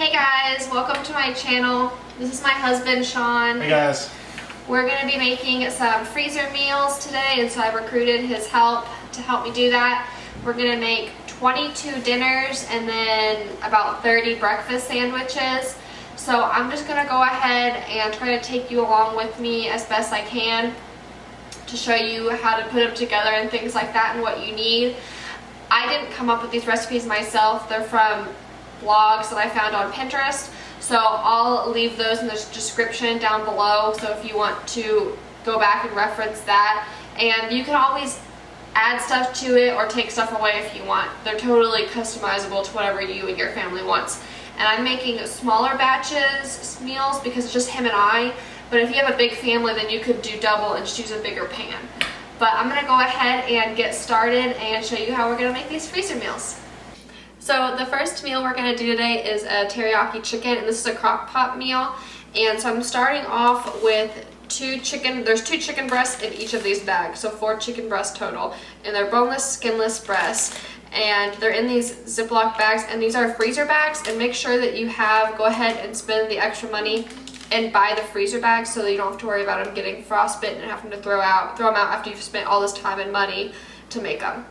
Hey guys, welcome to my channel. This is my husband, Sean. Hey guys. We're going to be making some freezer meals today, and so I recruited his help to help me do that. We're going to make 22 dinners and then about 30 breakfast sandwiches. So I'm just going to go ahead and try to take you along with me as best I can to show you how to put them together and things like that and what you need. I didn't come up with these recipes myself. They're from blogs that I found on Pinterest. So I'll leave those in the description down below, so if you want to go back and reference that. And you can always add stuff to it or take stuff away if you want. They're totally customizable to whatever you and your family wants. And I'm making smaller batches meals because it's just him and I. But if you have a big family, then you could do double and just use a bigger pan. But I'm going to go ahead and get started and show you how we're going to make these freezer meals. So the first meal we're going to do today is a teriyaki chicken, and this is a crock pot meal. And so I'm starting off with there's two chicken breasts in each of these bags, so 4 chicken breasts total. And they're boneless, skinless breasts. And they're in these Ziploc bags, and these are freezer bags. And make sure that you go ahead and spend the extra money and buy the freezer bags so that you don't have to worry about them getting frostbitten and having to throw them out after you've spent all this time and money to make them.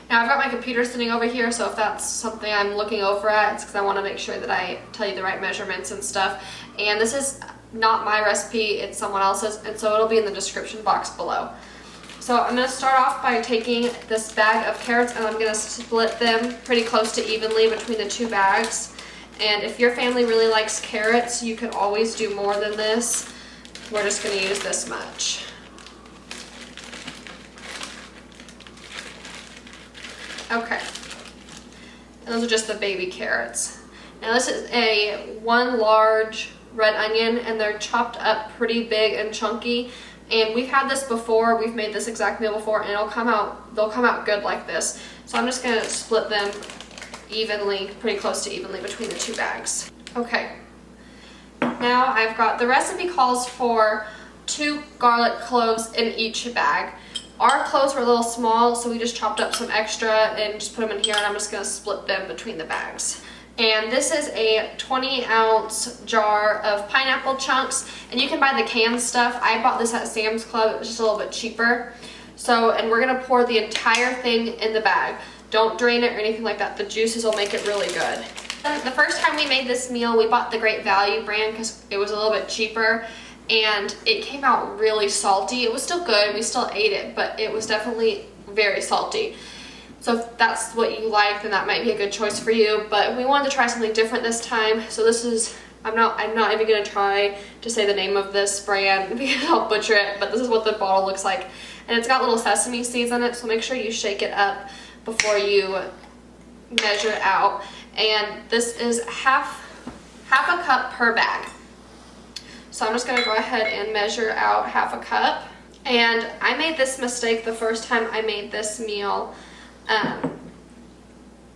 Now I've got my computer sitting over here, so if that's something I'm looking over at, it's because I want to make sure that I tell you the right measurements and stuff. And this is not my recipe, it's someone else's, and so it'll be in the description box below. So I'm going to start off by taking this bag of carrots, and I'm going to split them pretty close to evenly between the 2 bags. And if your family really likes carrots, you can always do more than this. We're just going to use this much. Okay. And those are just the baby carrots. Now this is one large red onion, and they're chopped up pretty big and chunky. And we've had this before. We've made this exact meal before, and they'll come out good like this. So I'm just going to split them evenly, pretty close to evenly between the 2 bags. Okay. Now the recipe calls for 2 garlic cloves in each bag. Our cloves were a little small, so we just chopped up some extra and just put them in here, and I'm just going to split them between the bags. And this is a 20-ounce jar of pineapple chunks, and you can buy the canned stuff. I bought this at Sam's Club. It was just a little bit cheaper. And we're going to pour the entire thing in the bag. Don't drain it or anything like that. The juices will make it really good. The first time we made this meal, we bought the Great Value brand because it was a little bit cheaper, and it came out really salty. It was still good. We still ate it, but it was definitely very salty. So if that's what you like, then that might be a good choice for you. But we wanted to try something different this time. So this is, I'm not even going to try to say the name of this brand because I'll butcher it, but this is what the bottle looks like. And it's got little sesame seeds in it, so make sure you shake it up before you measure it out. And this is half a cup per bag. So I'm just going to go ahead and measure out half a cup. And I made this mistake the first time I made this meal.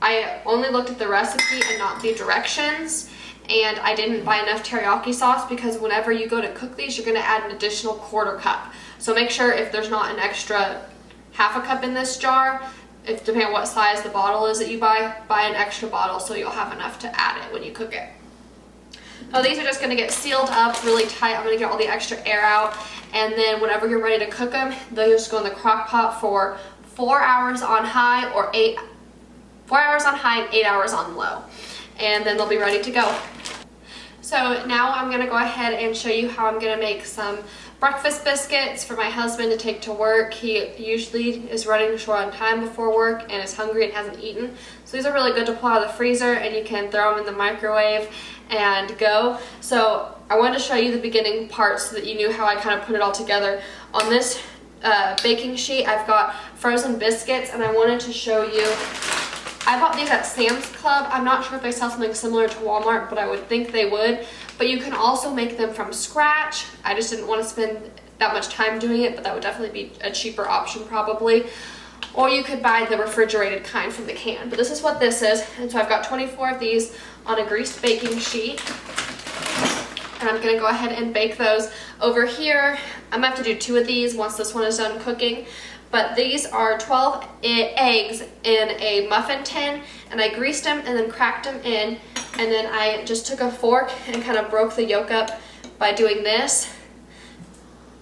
I only looked at the recipe and not the directions, and I didn't buy enough teriyaki sauce because whenever you go to cook these, you're going to add an additional 1/4 cup. So make sure if there's not an extra half a cup in this jar, depending on what size the bottle is that you buy an extra bottle so you'll have enough to add it when you cook it. Now these are just going to get sealed up really tight. I'm going to get all the extra air out, and then whenever you're ready to cook them, they'll just go in the crock pot for 4 hours on high or 4 hours on high and 8 hours on low, and then they'll be ready to go. So now I'm going to go ahead and show you how I'm going to make some breakfast biscuits for my husband to take to work. He usually is running short on time before work and is hungry and hasn't eaten. So these are really good to pull out of the freezer, and you can throw them in the microwave and go. So I wanted to show you the beginning parts so that you knew how I kind of put it all together. On this baking sheet, I've got frozen biscuits, and I wanted to show you. I bought these at Sam's Club. I'm not sure if they sell something similar to Walmart, but I would think they would. But you can also make them from scratch. I just didn't want to spend that much time doing it, but that would definitely be a cheaper option probably. Or you could buy the refrigerated kind from the can. But this is what this is. And so I've got 24 of these on a greased baking sheet. And I'm going to go ahead and bake those. Over here, I'm going to have to do 2 of these once this one is done cooking. But these are 12 eggs in a muffin tin, and I greased them and then cracked them in And then I just took a fork and kind of broke the yolk up by doing this.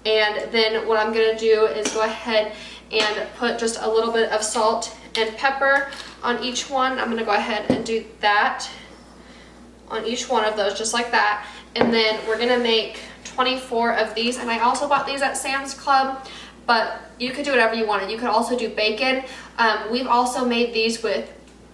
And then what I'm gonna do is go ahead and put just a little bit of salt and pepper on each one. I'm gonna go ahead and do that on each one of those, just like that. And then we're gonna make 24 of these. And I also bought these at Sam's Club, but you could do whatever you wanted. You could also do bacon. We've also made these with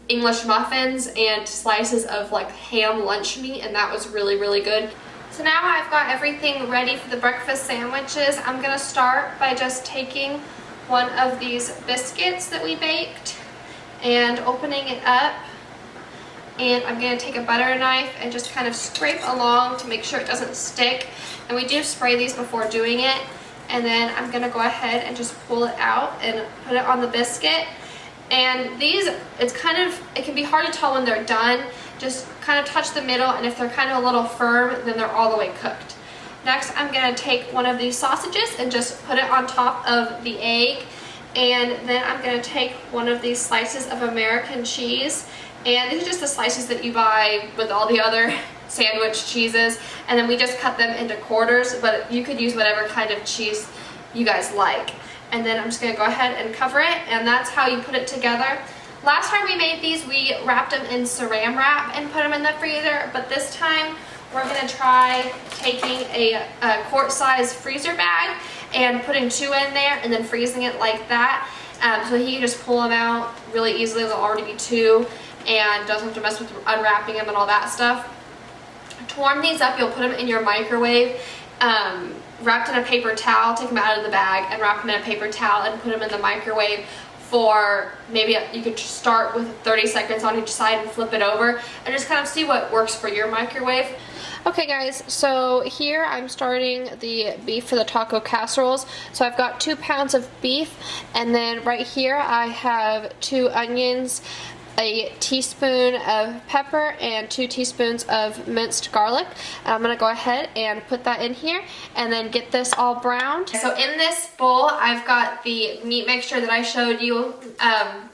English muffins and slices of like ham lunch meat, and that was really, really good. So now I've got everything ready for the breakfast sandwiches. I'm gonna start by just taking one of these biscuits that we baked and opening it up. And I'm gonna take a butter knife and just kind of scrape along to make sure it doesn't stick. And we do spray these before doing it. And then I'm gonna go ahead and just pull it out and put it on the biscuit. And these, it can be hard to tell when they're done. Just kind of touch the middle, and if they're kind of a little firm, then they're all the way cooked. Next, I'm gonna take one of these sausages and just put it on top of the egg. And then I'm gonna take one of these slices of American cheese. And these are just the slices that you buy with all the other sandwich cheeses. And then we just cut them into quarters, but you could use whatever kind of cheese you guys like. And then I'm just gonna go ahead and cover it, and that's how you put it together. Last time we made these, we wrapped them in saran wrap and put them in the freezer, but this time we're gonna try taking a quart-size freezer bag and putting 2 in there and then freezing it like that. So you can just pull them out really easily. There'll already be 2 and doesn't have to mess with unwrapping them and all that stuff. To warm these up, you'll put them in your microwave, wrapped in a paper towel. Take them out of the bag and wrap them in a paper towel and put them in the microwave for maybe you could start with 30 seconds on each side and flip it over and just kind of see what works for your microwave. Okay guys, so here I'm starting the beef for the taco casseroles. So I've got 2 pounds of beef, and then right here I have 2 onions, a teaspoon of pepper, and 2 teaspoons of minced garlic. And I'm gonna go ahead and put that in here and then get this all browned. So in this bowl, I've got the meat mixture that I showed you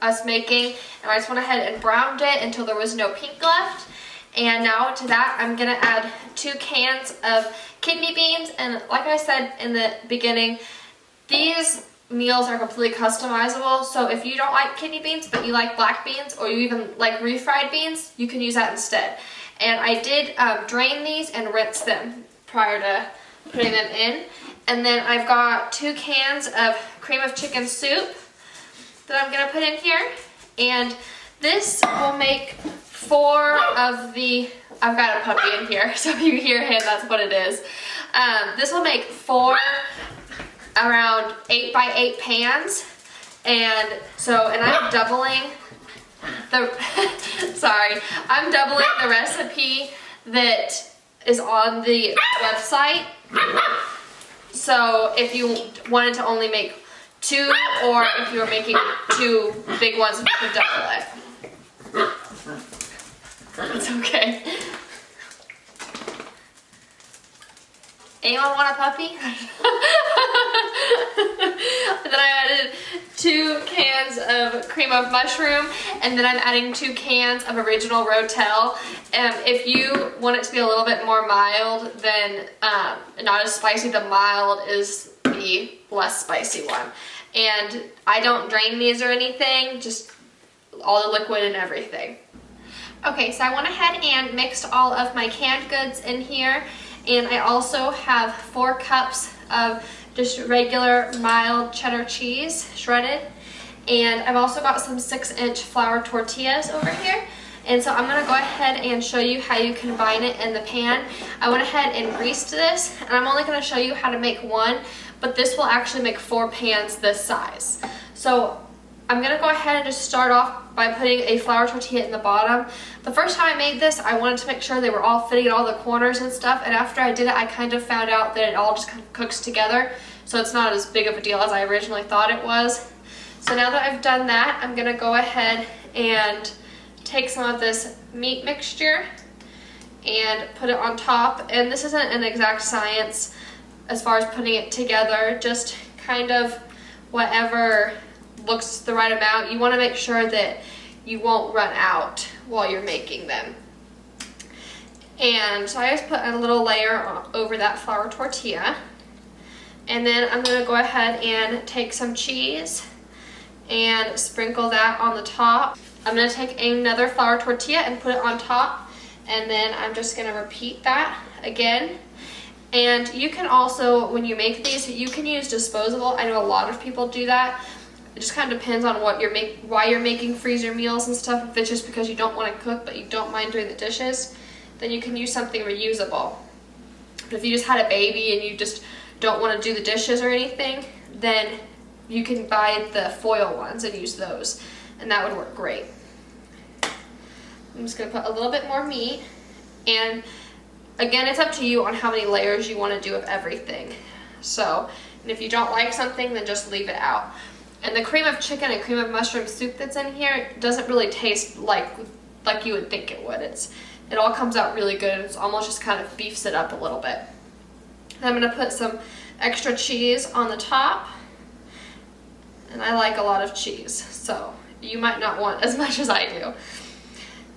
us making, and I just went ahead and browned it until there was no pink left. And now to that, I'm gonna add 2 cans of kidney beans. And like I said in the beginning, these meals are completely customizable. So if you don't like kidney beans, but you like black beans, or you even like refried beans, you can use that instead. And I did drain these and rinse them prior to putting them in. And then I've got 2 cans of cream of chicken soup that I'm gonna put in here. And this will make 4 of the, I've got a puppy in here, so if you hear him, that's what it is. This will make 4 around 8 by 8 pans. And so, and I'm doubling the, I'm doubling the recipe that is on the website. So if you wanted to only make 2, or if you were making 2 big ones, you could double it. It's okay. Anyone want a puppy? Then I added 2 cans of cream of mushroom, and then I'm adding 2 cans of original Rotel. If you want it to be a little bit more mild, then not as spicy, the mild is the less spicy one. And I don't drain these or anything, just all the liquid and everything. Okay, so I went ahead and mixed all of my canned goods in here, and I also have 4 cups of just regular mild cheddar cheese, shredded, and I've also got some 6-inch flour tortillas over here. And so I'm gonna go ahead and show you how you combine it in the pan. I went ahead and greased this, and I'm only gonna show you how to make 1, but this will actually make 4 pans this size. So I'm gonna go ahead and just start off by putting a flour tortilla in the bottom. The first time I made this, I wanted to make sure they were all fitting in all the corners and stuff, and after I did it, I kind of found out that it all just kind of cooks together, so it's not as big of a deal as I originally thought it was. So now that I've done that, I'm gonna go ahead and take some of this meat mixture and put it on top. And this isn't an exact science as far as putting it together, just kind of whatever looks the right amount. You want to make sure that you won't run out while you're making them. And so I just put a little layer over that flour tortilla. And then I'm gonna go ahead and take some cheese and sprinkle that on the top. I'm gonna take another flour tortilla and put it on top. And then I'm just gonna repeat that again. And you can also, when you make these, you can use disposable. I know a lot of people do that. It just kind of depends on what why you're making freezer meals and stuff. If it's just because you don't want to cook but you don't mind doing the dishes, then you can use something reusable. But if you just had a baby and you just don't want to do the dishes or anything, then you can buy the foil ones and use those, and that would work great. I'm just gonna put a little bit more meat, and again, it's up to you on how many layers you want to do of everything. So, and if you don't like something, then just leave it out. And the cream of chicken and cream of mushroom soup that's in here doesn't really taste like you would think it would. It all comes out really good. It's almost just kind of beefs it up a little bit. And I'm gonna put some extra cheese on the top. And I like a lot of cheese, so you might not want as much as I do.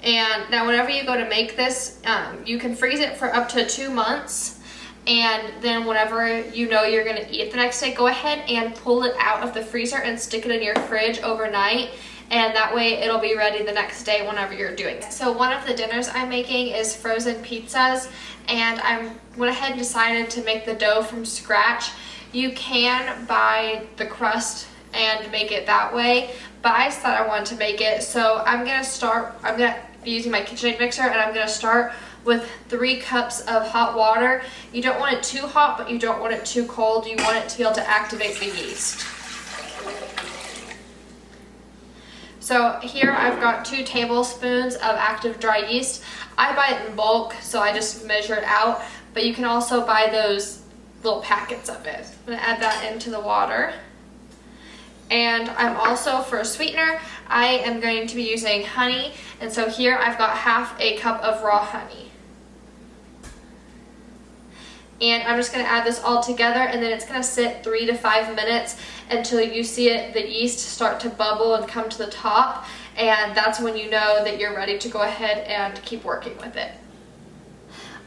And now whenever you go to make this, you can freeze it for up to 2 months. And then whenever you know you're gonna eat it the next day, go ahead and pull it out of the freezer and stick it in your fridge overnight. And that way it'll be ready the next day whenever you're doing it. So one of the dinners I'm making is frozen pizzas. And I went ahead and decided to make the dough from scratch. You can buy the crust and make it that way, but I just thought I wanted to make it. So I'm gonna be using my KitchenAid mixer, and I'm gonna start with 3 cups of hot water. You don't want it too hot, but you don't want it too cold. You want it to be able to activate the yeast. So here I've got 2 tablespoons of active dry yeast. I buy it in bulk, so I just measure it out, but you can also buy those little packets of it. I'm gonna add that into the water. And I'm also, for a sweetener, I am going to be using honey. And so here I've got half a cup of raw honey. And I'm just gonna add this all together, and then it's gonna sit 3 to 5 minutes until you see the yeast start to bubble and come to the top. And that's when you know that you're ready to go ahead and keep working with it.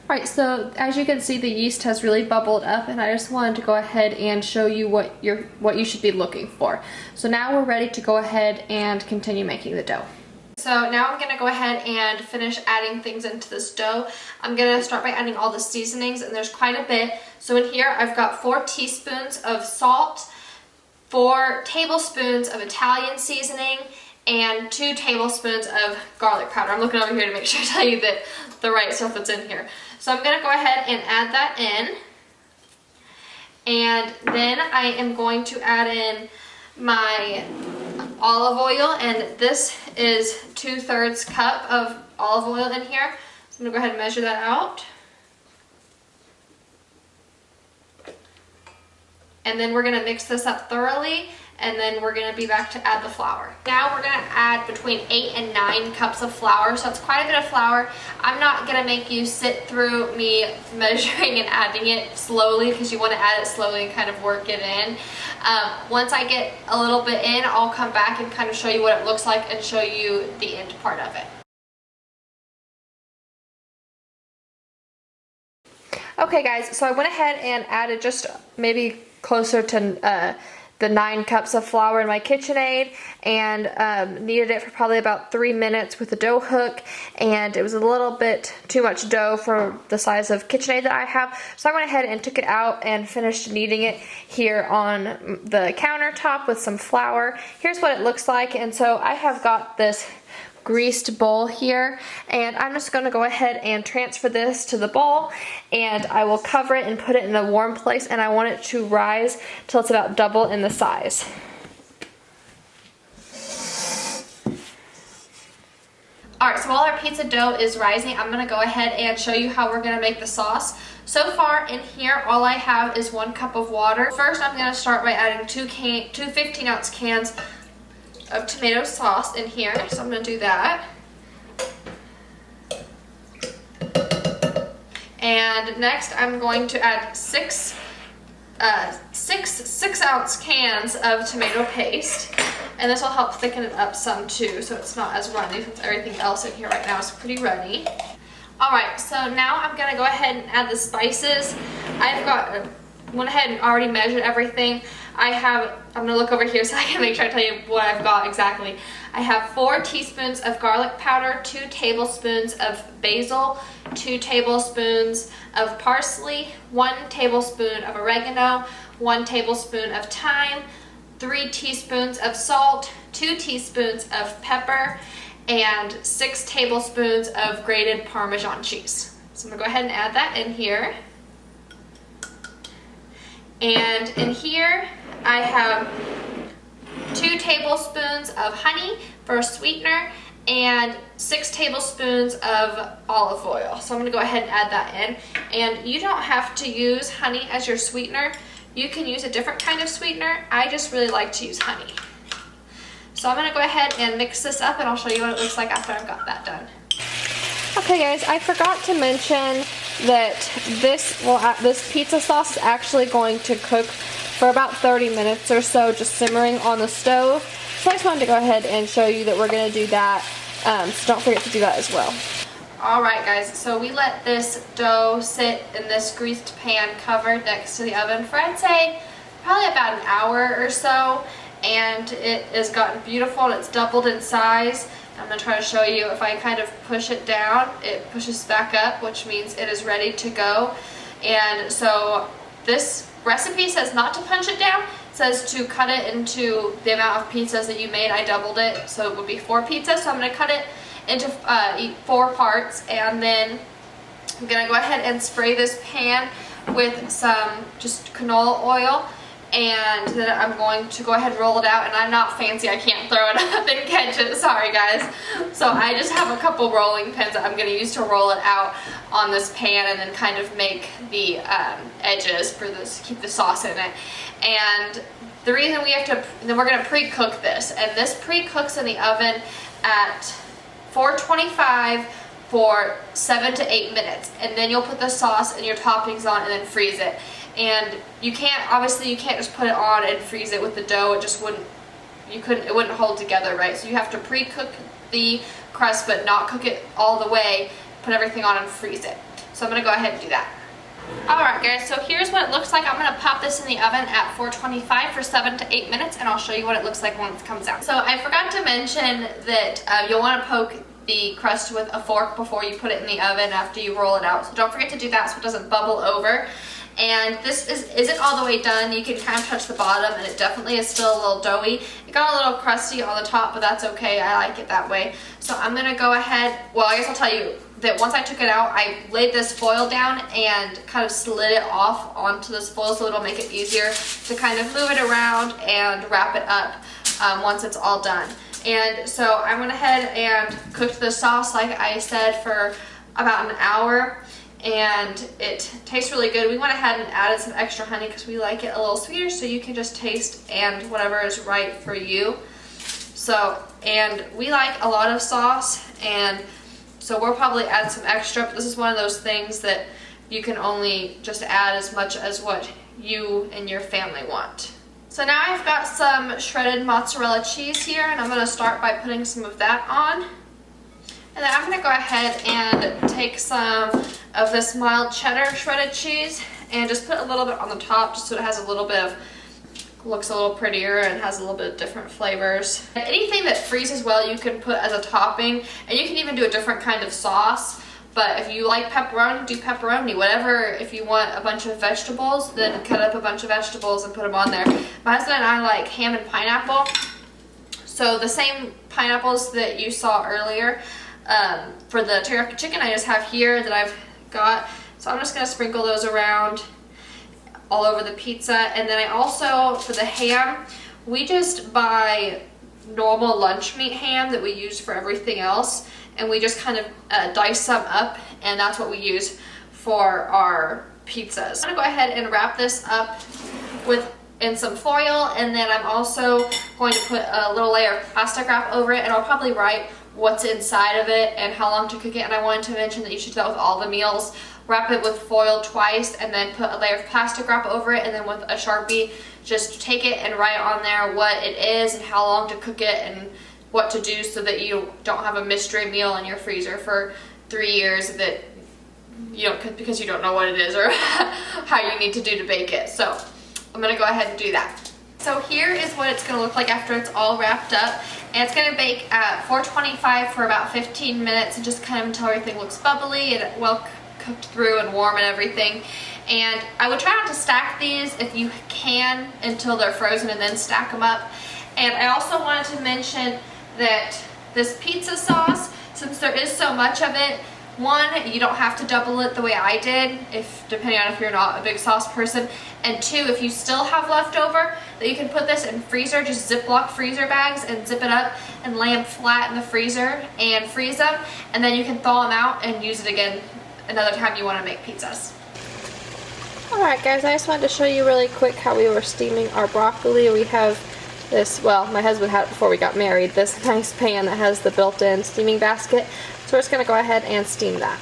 Alright, so as you can see, the yeast has really bubbled up, and I just wanted to go ahead and show you what you should be looking for. So now we're ready to go ahead and continue making the dough. So now I'm going to go ahead and finish adding things into this dough. I'm going to start by adding all the seasonings, and there's quite a bit. So in here I've got 4 teaspoons of salt, 4 tablespoons of Italian seasoning, and 2 tablespoons of garlic powder. I'm looking over here to make sure I tell you that the right stuff that's in here. So I'm going to go ahead and add that in. And then I am going to add in my olive oil, and this is 2/3 cup of olive oil in here. So I'm going to go ahead and measure that out. And then we're going to mix this up thoroughly, and then we're going to be back to add the flour. Now we're going to add between 8 and 9 cups of flour, so it's quite a bit of flour. I'm not going to make you sit through me measuring and adding it slowly, because you want to add it slowly and kind of work it in. Once I get a little bit in, I'll come back and kind of show you what it looks like and show you the end part of it. Okay guys, so I went ahead and added just maybe closer to the 9 cups of flour in my KitchenAid, and kneaded it for probably about 3 minutes with a dough hook, and it was a little bit too much dough for the size of KitchenAid that I have, so I went ahead and took it out and finished kneading it here on the countertop with some flour. Here's what it looks like, and so I have got this greased bowl here, and I'm just going to go ahead and transfer this to the bowl, and I will cover it and put it in a warm place, and I want it to rise till it's about double in the size. Alright, so while our pizza dough is rising, I'm going to go ahead and show you how we're going to make the sauce. So far in here, all I have is 1 cup of water. First, I'm going to start by adding 2 15-ounce cans of tomato sauce in here, so I'm going to do that. And next I'm going to add 6 6-ounce cans of tomato paste, and this will help thicken it up some too, so it's not as runny, since everything else in here right now is pretty runny. Alright, so now I'm going to go ahead and add the spices. Went ahead and already measured everything. I'm going to look over here so I can make sure I tell you what I've got exactly. I have 4 teaspoons of garlic powder, 2 tablespoons of basil, 2 tablespoons of parsley, 1 tablespoon of oregano, 1 tablespoon of thyme, 3 teaspoons of salt, 2 teaspoons of pepper, and 6 tablespoons of grated Parmesan cheese. So I'm going to go ahead and add that in here. And in here I have 2 tablespoons of honey for a sweetener and 6 tablespoons of olive oil. So I'm going to go ahead and add that in. And you don't have to use honey as your sweetener. You can use a different kind of sweetener. I just really like to use honey. So I'm going to go ahead and mix this up and I'll show you what it looks like after I've got that done. Okay guys, I forgot to mention that this pizza sauce is actually going to cook for about 30 minutes or so, just simmering on the stove. So I just wanted to go ahead and show you that we're going to do that, so don't forget to do that as well. Alright guys, so we let this dough sit in this greased pan covered next to the oven for I'd say probably about an hour or so, and it has gotten beautiful and it's doubled in size. I'm going to try to show you. If I kind of push it down, it pushes back up, which means it is ready to go. And so this recipe says not to punch it down. It says to cut it into the amount of pizzas that you made. I doubled it, so it would be 4 pizzas. So I'm going to cut it into 4 parts, and then I'm going to go ahead and spray this pan with some just canola oil. And then I'm going to go ahead and roll it out, and I'm not fancy, I can't throw it up and catch it, sorry guys. So I just have a couple rolling pins that I'm going to use to roll it out on this pan and then kind of make the edges for this, keep the sauce in it. And the reason then we're going to pre-cook this, and this pre-cooks in the oven at 425 for 7 to 8 minutes, and then you'll put the sauce and your toppings on and then freeze it. And you can't just put it on and freeze it with the dough. It just wouldn't hold together, right? So you have to pre-cook the crust but not cook it all the way, put everything on and freeze it. So I'm going to go ahead and do that. Alright guys, so here's what it looks like. I'm going to pop this in the oven at 425 for 7 to 8 minutes, and I'll show you what it looks like when it comes out. So I forgot to mention that you'll want to poke the crust with a fork before you put it in the oven after you roll it out. So don't forget to do that so it doesn't bubble over. And this isn't all the way done. You can kind of touch the bottom, and it definitely is still a little doughy. It got a little crusty on the top, but that's okay. I like it that way. So I'm going to go ahead, well, I guess I'll tell you that once I took it out, I laid this foil down and kind of slid it off onto this foil so it'll make it easier to kind of move it around and wrap it up once it's all done. And so I went ahead and cooked the sauce, like I said, for about an hour. And it tastes really good. We went ahead and added some extra honey because we like it a little sweeter, so you can just taste and whatever is right for you. So, and we like a lot of sauce, and so we'll probably add some extra, but this is one of those things that you can only just add as much as what you and your family want. So now I've got some shredded mozzarella cheese here, and I'm going to start by putting some of that on. And then I'm going to go ahead and take some of this mild cheddar shredded cheese and just put a little bit on the top just so it has a little bit of, looks a little prettier and has a little bit of different flavors. And anything that freezes well you can put as a topping, and you can even do a different kind of sauce. But if you like pepperoni, do pepperoni. Whatever, if you want a bunch of vegetables, then cut up a bunch of vegetables and put them on there. My husband and I like ham and pineapple. So the same pineapples that you saw earlier, for the teriyaki chicken I just have here that I've got. So I'm just going to sprinkle those around all over the pizza. And then I also, for the ham, we just buy normal lunch meat ham that we use for everything else. And we just kind of dice some up, and that's what we use for our pizzas. I'm going to go ahead and wrap this up in some foil, and then I'm also going to put a little layer of plastic wrap over it, and I'll probably write what's inside of it and how long to cook it. And I wanted to mention that you should do that with all the meals. Wrap it with foil twice and then put a layer of plastic wrap over it, and then with a Sharpie just take it and write on there what it is and how long to cook it and what to do so that you don't have a mystery meal in your freezer for 3 years that because you don't know what it is or how you need to do to bake it. So I'm gonna go ahead and do that. So here is what it's gonna look like after it's all wrapped up. And it's gonna bake at 425 for about 15 minutes and just kind of until everything looks bubbly and well cooked through and warm and everything. And I would try not to stack these if you can until they're frozen and then stack them up. And I also wanted to mention that this pizza sauce, since there is so much of it, one, you don't have to double it the way I did, depending on if you're not a big sauce person. And two, if you still have leftover, that you can put this in freezer, just Ziploc freezer bags, and zip it up and lay them flat in the freezer and freeze them. And then you can thaw them out and use it again another time you want to make pizzas. Alright guys, I just wanted to show you really quick how we were steaming our broccoli. We have this, well, my husband had it before we got married, this nice pan that has the built-in steaming basket. So we're just going to go ahead and steam that.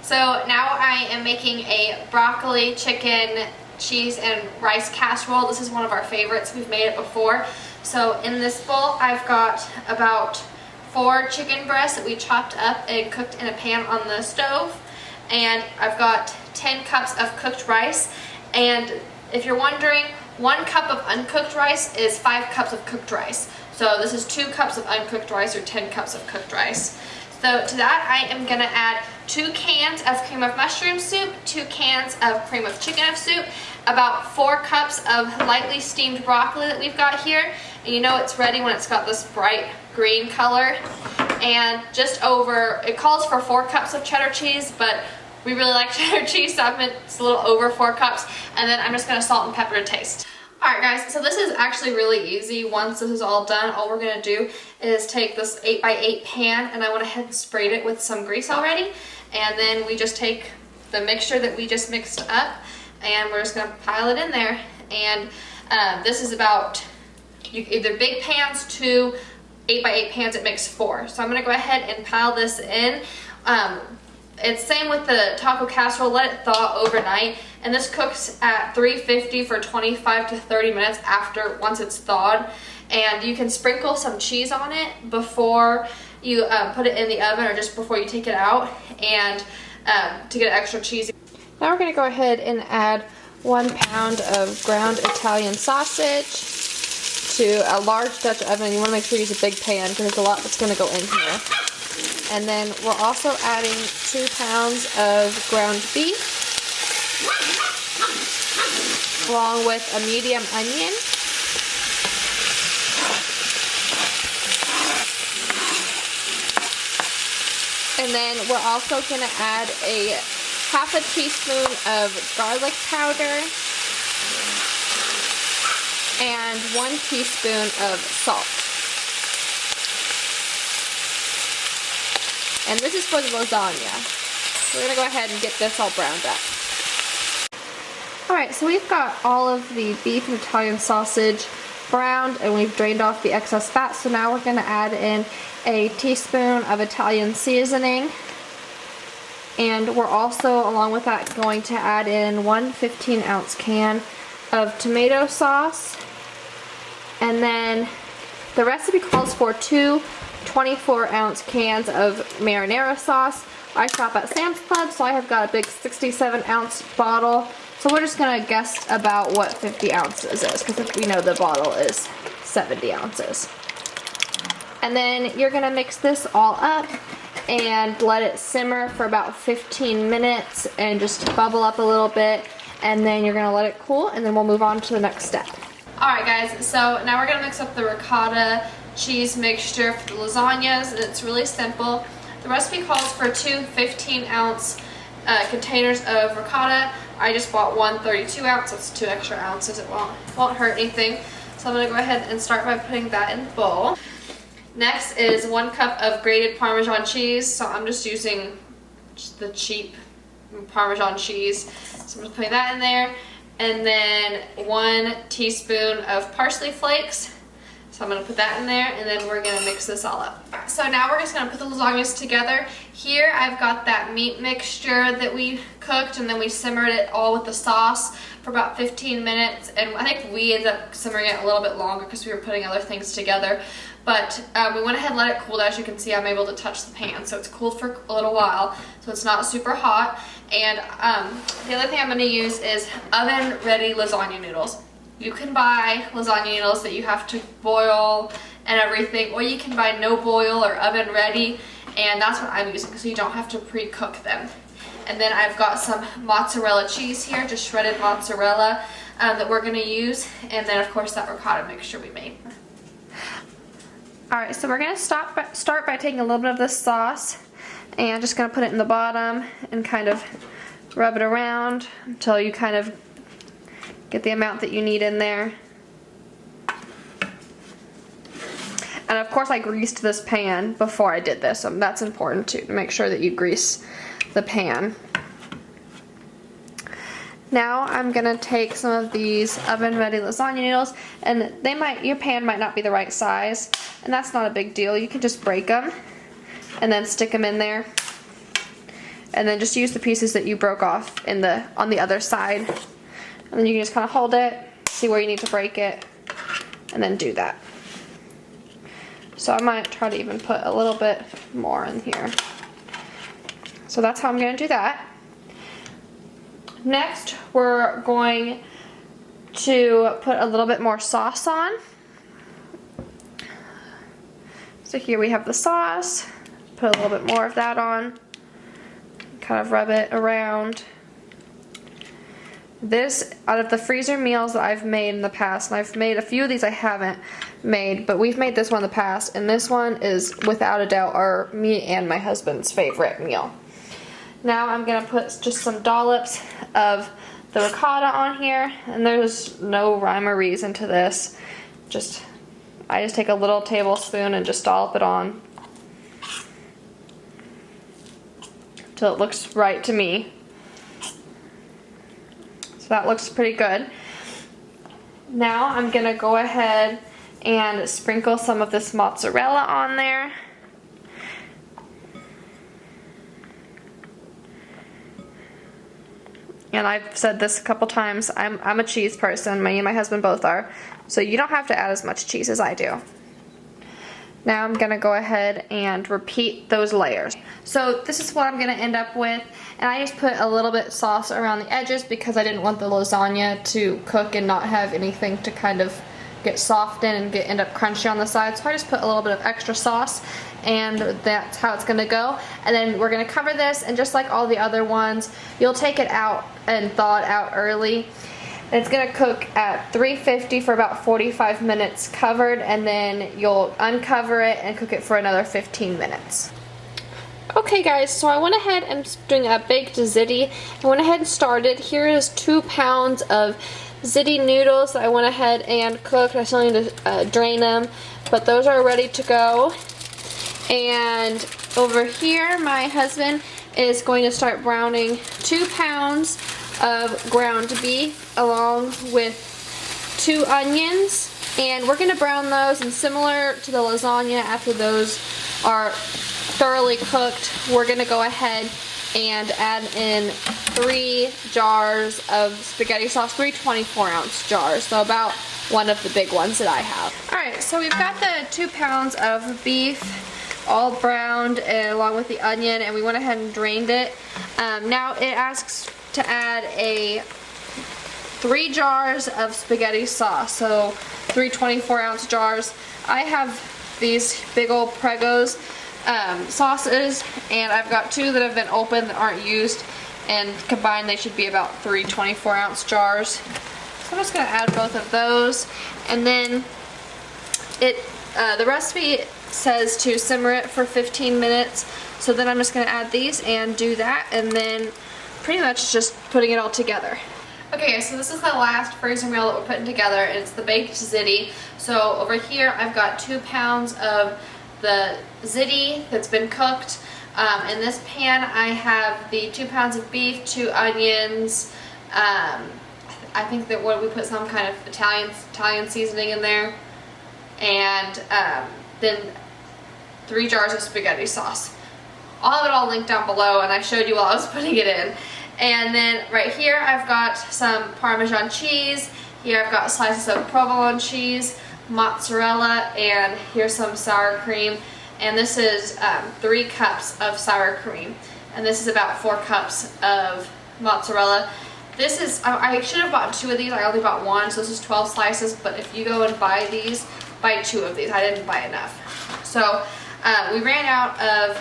So now I am making a broccoli, chicken, cheese, and rice casserole. This is one of our favorites. We've made it before. So in this bowl, I've got about 4 chicken breasts that we chopped up and cooked in a pan on the stove. And I've got 10 cups of cooked rice. And if you're wondering, 1 cup of uncooked rice is 5 cups of cooked rice. So this is 2 cups of uncooked rice or 10 cups of cooked rice. So to that I am going to add 2 cans of cream of mushroom soup, 2 cans of cream of chicken of soup, about 4 cups of lightly steamed broccoli that we've got here. And you know it's ready when it's got this bright green color. And just over, it calls for 4 cups of cheddar cheese, but we really like cheddar cheese, so it's a little over 4 cups. And then I'm just going to salt and pepper to taste. Alright guys, so this is actually really easy. Once this is all done, all we're going to do is take this 8x8 pan, and I went ahead and sprayed it with some grease already. And then we just take the mixture that we just mixed up, and we're just going to pile it in there. And this is about either big pans to 8x8 pans, it makes 4. So I'm going to go ahead and pile this in. It's same with the taco casserole, let it thaw overnight, and this cooks at 350 for 25 to 30 minutes once it's thawed. And you can sprinkle some cheese on it before you put it in the oven or just before you take it out, and to get extra cheese. Now we're going to go ahead and add 1 pound of ground Italian sausage to a large Dutch oven. You want to make sure you use a big pan because there's a lot that's going to go in here. And then we're also adding 2 pounds of ground beef, along with a medium onion, and then we're also going to add a half a teaspoon of garlic powder and 1 teaspoon of salt. And this is for the lasagna. We're going to go ahead and get this all browned up. Alright, so we've got all of the beef and Italian sausage browned, and we've drained off the excess fat. So now we're going to add in a teaspoon of Italian seasoning. And we're also, along with that, going to add in 1 15-ounce can of tomato sauce. And then the recipe calls for 2 24-ounce cans of marinara sauce. I shop at Sam's Club, so I have got a big 67-ounce bottle. So we're just going to guess about what 50 ounces is, because we know the bottle is 70 ounces. And then you're going to mix this all up and let it simmer for about 15 minutes and just bubble up a little bit. And then you're going to let it cool, and then we'll move on to the next step. Alright guys, so now we're going to mix up the ricotta cheese mixture for the lasagnas, and it's really simple. The recipe calls for 2 15-ounce containers of ricotta. I just bought 1 32-ounce, so it's 2 extra ounces. It won't hurt anything. So I'm going to go ahead and start by putting that in the bowl. Next is 1 cup of grated Parmesan cheese. So I'm just using the cheap Parmesan cheese. So I'm just putting that in there. And then 1 teaspoon of parsley flakes. So I'm going to put that in there, and then we're going to mix this all up. So now we're just going to put the lasagnas together. Here I've got that meat mixture that we cooked, and then we simmered it all with the sauce for about 15 minutes. And I think we ended up simmering it a little bit longer because we were putting other things together. But we went ahead and let it cool. As you can see, I'm able to touch the pan, so it's cooled for a little while, so it's not super hot. And the other thing I'm going to use is oven-ready lasagna noodles. You can buy lasagna noodles that you have to boil and everything, or you can buy no boil or oven-ready, and that's what I'm using, so you don't have to pre-cook them. And then I've got some mozzarella cheese here, just shredded mozzarella that we're going to use, and then of course that ricotta mixture we made. Alright, so we're going to start by taking a little bit of this sauce and just going to put it in the bottom and kind of rub it around until you kind of get the amount that you need in there. And of course I greased this pan before I did this, so that's important too, to make sure that you grease the pan. Now I'm gonna take some of these oven-ready lasagna noodles, and your pan might not be the right size, and that's not a big deal. You can just break them and then stick them in there, and then just use the pieces that you broke off on the other side, and then you can just kind of hold it, see where you need to break it, and then do that. So I might try to even put a little bit more in here. So that's how I'm going to do that. Next, we're going to put a little bit more sauce on. So here we have the sauce. Put a little bit more of that on. Kind of rub it around. This, out of the freezer meals that I've made in the past, and I've made a few of these I haven't made, but we've made this one in the past, and this one is without a doubt me and my husband's favorite meal. Now I'm going to put just some dollops of the ricotta on here, and there's no rhyme or reason to this. I just take a little tablespoon and just dollop it on till it looks right to me. So that looks pretty good. Now I'm going to go ahead and sprinkle some of this mozzarella on there. And I've said this a couple times, I'm a cheese person, me and my husband both are, so you don't have to add as much cheese as I do. Now I'm going to go ahead and repeat those layers. So this is what I'm going to end up with, and I just put a little bit of sauce around the edges because I didn't want the lasagna to cook and not have anything to kind of get softened and end up crunchy on the side. So I just put a little bit of extra sauce, and that's how it's going to go. And then we're going to cover this, and just like all the other ones, you'll take it out and thaw it out early. And it's going to cook at 350 for about 45 minutes covered, and then you'll uncover it and cook it for another 15 minutes. Okay guys, so I went ahead and doing a baked ziti. I went ahead and started. Here is 2 pounds of ziti noodles that I went ahead and cooked. I still need to drain them, but those are ready to go. And over here, my husband is going to start browning 2 pounds of ground beef along with 2 onions, and we're going to brown those, and similar to the lasagna, after those are thoroughly cooked, we're going to go ahead and add in 3 jars of spaghetti sauce, 3 24-ounce jars, so about one of the big ones that I have. Alright, so we've got the 2 pounds of beef all browned along with the onion, and we went ahead and drained it. Now it asks to add 3 jars of spaghetti sauce, so 3 24-ounce jars. I have these big old Pregos sauces, and I've got 2 that have been open that aren't used, and combined they should be about 3 24-ounce jars. So I'm just going to add both of those, and then the recipe says to simmer it for 15 minutes, so then I'm just going to add these and do that, and then pretty much just putting it all together. Okay, so this is the last freezer meal that we're putting together, and it's the baked ziti. So over here I've got 2 pounds of the ziti that's been cooked. In this pan I have the 2 pounds of beef, 2 onions, I think that we put some kind of Italian seasoning in there, and then 3 jars of spaghetti sauce. All of it all linked down below, and I showed you while I was putting it in. And then right here I've got some Parmesan cheese. Here I've got slices of provolone cheese. mozzarella, and here's some sour cream. And this is 3 cups of sour cream. And this is about 4 cups of mozzarella. This is, I should have bought 2 of these. I only bought 1, so this is 12 slices. But if you go and buy these, buy 2 of these. I didn't buy enough. So we ran out of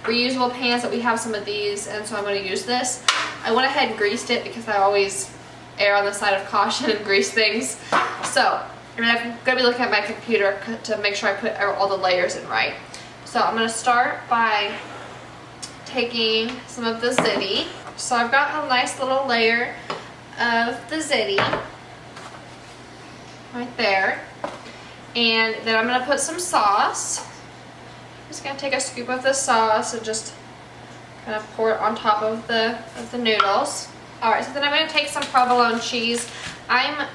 reusable pans, but we have some of these, and so I'm going to use this. I went ahead and greased it because I always err on the side of caution and grease things. So I'm going to be looking at my computer to make sure I put all the layers in right. So I'm going to start by taking some of the Ziti. So I've got a nice little layer of the Ziti right there. And then I'm going to put some sauce. I'm just going to take a scoop of the sauce and just kind of pour it on top of the noodles. Alright, so then I'm going to take some provolone cheese. I'm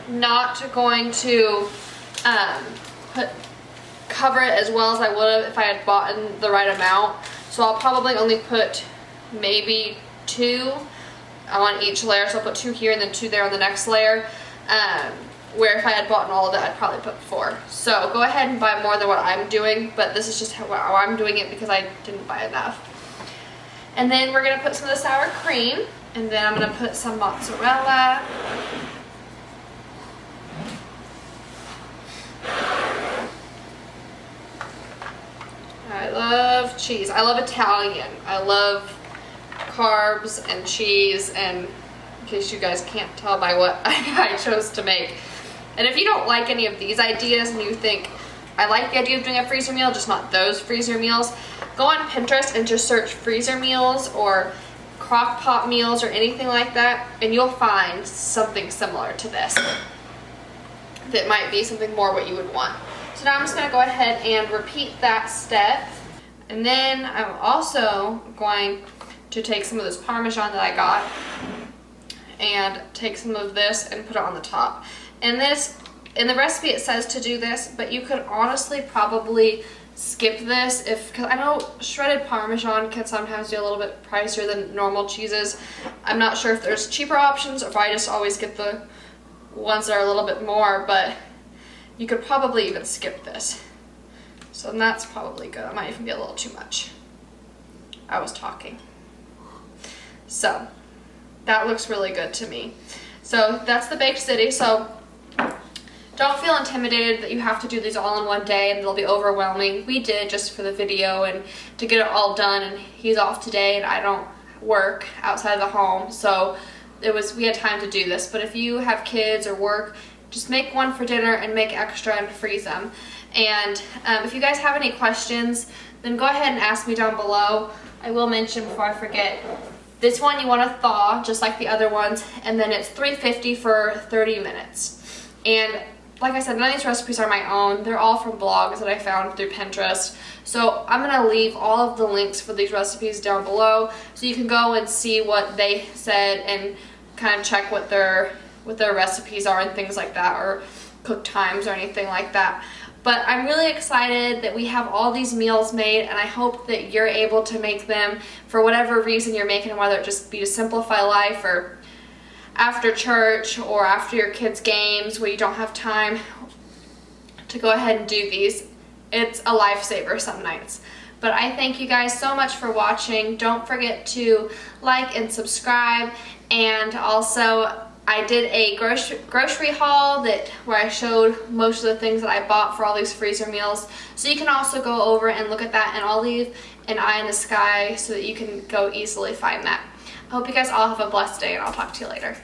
not going to cover it as well as I would have if I had bought in the right amount. So I'll probably only put maybe 2 on each layer. So I'll put 2 here and then 2 there on the next layer. Where if I had bought in all of it, I'd probably put 4. So go ahead and buy more than what I'm doing, but this is just how I'm doing it because I didn't buy enough. And then we're going to put some of the sour cream, and then I'm going to put some mozzarella. I love cheese. I love Italian. I love carbs and cheese, and in case you guys can't tell by what I chose to make. And if you don't like any of these ideas and you think, I like the idea of doing a freezer meal, just not those freezer meals, go on Pinterest and just search freezer meals or crock pot meals or anything like that, and you'll find something similar to this that might be something more what you would want. So now I'm just going to go ahead and repeat that step. And then I'm also going to take some of this Parmesan that I got and take some of this and put it on the top. And this, in the recipe it says to do this, but you could honestly probably skip this because I know shredded Parmesan can sometimes be a little bit pricier than normal cheeses. I'm not sure if there's cheaper options or if I just always get the ones that are a little bit more, but you could probably even skip this. So that's probably good. That might even be a little too much. I was talking. So that looks really good to me. So that's the baked Ziti. So don't feel intimidated that you have to do these all in one day and they'll be overwhelming. We did just for the video and to get it all done, and he's off today and I don't work outside of the home, so we had time to do this. But if you have kids or work, just make one for dinner and make extra and freeze them. And if you guys have any questions, then go ahead and ask me down below. I will mention before I forget, this one you want to thaw just like the other ones, and then it's $3.50 for 30 minutes. And like I said, none of these recipes are my own. They're all from blogs that I found through Pinterest. So I'm going to leave all of the links for these recipes down below so you can go and see what they said and kind of check what their recipes are and things like that, or cook times or anything like that. But I'm really excited that we have all these meals made, and I hope that you're able to make them for whatever reason you're making them, whether it just be to simplify life or after church or after your kids' games where you don't have time to go ahead and do these. It's a lifesaver some nights. But I thank you guys so much for watching. Don't forget to like and subscribe, and also I did a grocery haul where I showed most of the things that I bought for all these freezer meals. So you can also go over and look at that, and I'll leave an eye in the sky so that you can go easily find that. I hope you guys all have a blessed day, and I'll talk to you later.